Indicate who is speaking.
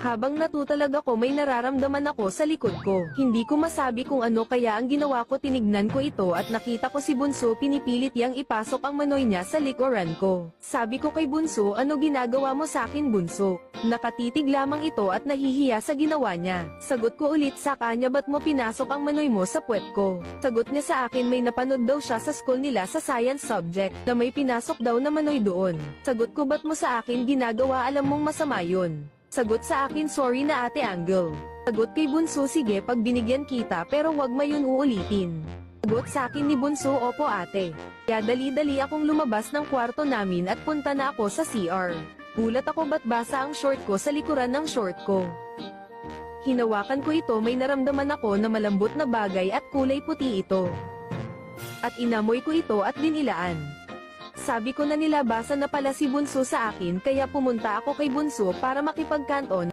Speaker 1: Habang natutalag ako may nararamdaman ako sa likod ko. Hindi ko masabi kung ano kaya ang ginawa ko, tinignan ko ito at nakita ko si Bunso pinipilit yang ipasok ang manoy niya sa likuran ko. Sabi ko kay Bunso, ano ginagawa mo sa akin Bunso? Nakatitig lamang ito at nahihiya sa ginawa niya. Sagot ko ulit sa kanya, ba't mo pinasok ang manoy mo sa puwet ko? Sagot niya sa akin, may napanood daw siya sa school nila sa science subject na may pinasok daw na manoy doon. Sagot ko, ba't mo sa akin ginagawa, alam mong masama yun? Sagot sa akin, sorry na Ate Angle. Sagot kay Bunso, sige pag binigyan kita pero wag mo yun uulitin. Sagot sa akin ni Bunso, opo ate. Kaya dali-dali akong lumabas ng kwarto namin at punta na ako sa CR. Gulat ako ba't basa ang short ko sa likuran ng short ko. Hinawakan ko ito, may naramdaman ako na malambot na bagay at kulay puti ito. At inamoy ko ito at dinilaan. Sabi ko na nilabasan na pala si Bunso sa akin, kaya pumunta ako kay Bunso para makipagkanto